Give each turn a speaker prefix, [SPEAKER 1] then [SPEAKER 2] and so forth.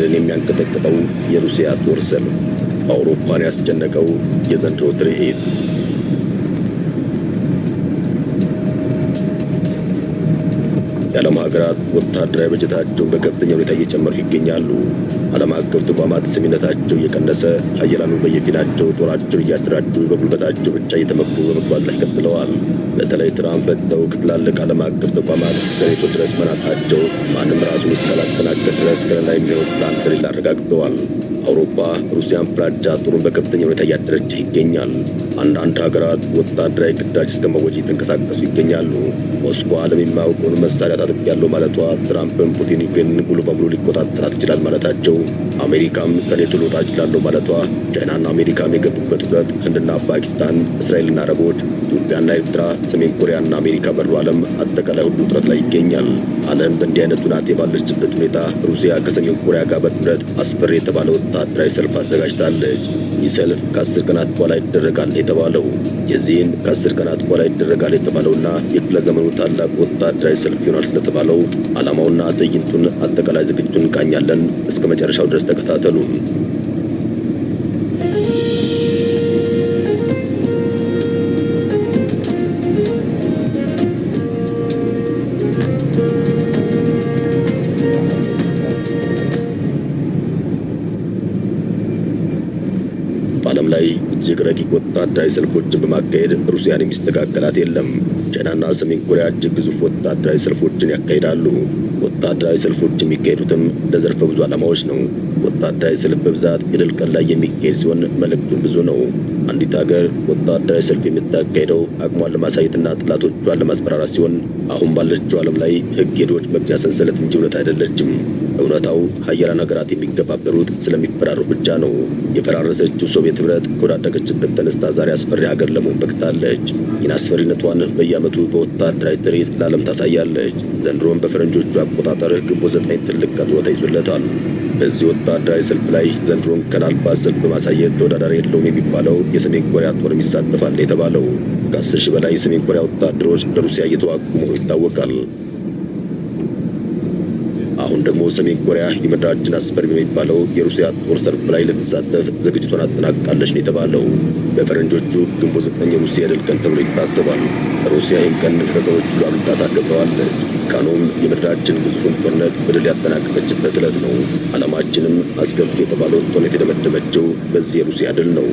[SPEAKER 1] ምድርን የሚያንቀጠቅጠው የሩሲያ ጦር ሰልፍ፣ አውሮፓን ያስጨነቀው የዘንድሮ ትርኢት። የዓለም ሀገራት ወታደራዊ በጀታቸውን በከፍተኛ ሁኔታ እየጨመሩ ይገኛሉ። ዓለም አቀፍ ተቋማት ስምምነታቸው እየቀነሰ ሀያላኑ በየፊናቸው ጦራቸውን እያደራጁ በጉልበታቸው ብቻ እየተመኩ በመጓዝ ላይ ቀጥለዋል። በተለይ ትራምፕ በተው ትላልቅ ዓለም አቀፍ ተቋማት እስከ ኔቶ ድረስ መናቃቸው ማንም ራሱን እስካላጠናከረ ድረስ ከለላ የሚሆን ፕላን እንደሌለ አረጋግጠዋል። አውሮፓ ሩሲያን ፍራቻ ጦሩን በከፍተኛ ሁኔታ እያደረጀ ይገኛል። አንዳንድ ሀገራት ወታደራዊ ግዳጅ እስከ መወጅ እየተንቀሳቀሱ ይገኛሉ። ሞስኮ ዓለም የማያውቀውን መሳሪያ ታጥቄያለሁ ማለቷ፣ ትራምፕም ፑቲን ዩክሬንን ሙሉ በሙሉ ሊቆጣጠራት ይችላል ማለታቸው፣ አሜሪካም ከኔቶ ልወጣ እችላለሁ ማለቷ፣ ቻይናና አሜሪካም የገቡበት ውጥረት፣ ህንድና ፓኪስታን፣ እስራኤልና አረቦች፣ ኢትዮጵያና ኤርትራ፣ ሰሜን ኮሪያና አሜሪካ በሩ ዓለም አጠቃላይ ሁሉ ውጥረት ላይ ይገኛል። ዓለም በእንዲህ አይነቱ ናት ባለችበት ሁኔታ ሩሲያ ከሰሜን ኮሪያ ጋር በጥምረት አስፈሪ የተባለ ወታደራዊ ሰልፍ አዘጋጅታለች። ይህ ሰልፍ ከ10 ቀናት በኋላ ይደረጋል የተባለው የዚህን ከ10 ቀናት በኋላ ይደረጋል የተባለውና የክፍለ ዘመኑ ታላቅ ወታደራዊ ሰልፍ ይሆናል ስለተባለው ዓላማውና ትዕይንቱን አጠቃላይ ዝግጅቱን እንቃኛለን። እስከ መጨረሻው ድረስ ተከታተሉ። በዓለም ላይ እጅግ ረቂቅ ወታደራዊ ሰልፎችን በማካሄድ ሩሲያን የሚስተካከላት የለም። ቻይናና ሰሜን ኮሪያ እጅግ ግዙፍ ወታደራዊ ሰልፎችን ያካሂዳሉ። ወታደራዊ ሰልፎች የሚካሄዱትም ለዘርፈ ብዙ ዓላማዎች ነው። ወታደራዊ ሰልፍ በብዛት የድል ቀን ላይ የሚካሄድ ሲሆን መልእክቱም ብዙ ነው። አንዲት ሀገር ወታደራዊ ሰልፍ የምታካሄደው አቅሟን ለማሳየትና ጠላቶቿን ለማስፈራራት ሲሆን አሁን ባለችው ዓለም ላይ ሕግ የድሆች መግዣ ሰንሰለት እንጂ እውነት አይደለችም። እውነታው ሀያላን ሀገራት የሚገባበሩት ስለሚፈራሩ ብቻ ነው። የፈራረሰችው ሶቪየት ኅብረት ከወዳደቀችበት ተነስታ ዛሬ አስፈሪ ሀገር ለመሆን በቅታለች። ይህን አስፈሪነቷን በየዓመቱ በወታደራዊ ትርኢት ለዓለም ታሳያለች። ዘንድሮም በፈረንጆቹ አቆጣጠር ግንቦት 9 ትልቅ ቀጠሮ ተይዞለታል። በዚህ ወታደራዊ ሰልፍ ላይ ዘንድሮን ከናልባ ሰልፍ በማሳየት ተወዳዳሪ የለውም የሚባለው የሰሜን ኮሪያ ጦርም ይሳተፋል የተባለው ከ10 ሺህ በላይ የሰሜን ኮሪያ ወታደሮች ለሩሲያ እየተዋጉ መሆኑ ይታወቃል። አሁን ደግሞ ሰሜን ኮሪያ የምድራችን አስፈሪ በሚባለው የሩሲያ ጦር ሰልፍ ላይ ልትሳተፍ ዝግጅቷን አጠናቅቃለች ነው የተባለው። በፈረንጆቹ ግንቦት 9 የሩሲያ ድል ቀን ተብሎ ይታሰባል። ሩሲያ ይህን ቀን ከቀኖች ሁሉ አብልጣ ታከብረዋለች። ቀኑም የምድራችን ግዙፉን ጦርነት በድል ያጠናቀቀችበት ዕለት ነው። ዓለማችንም አስከፊ የተባለውን ጦርነት የደመደመችው በዚህ የሩሲያ ድል ነው።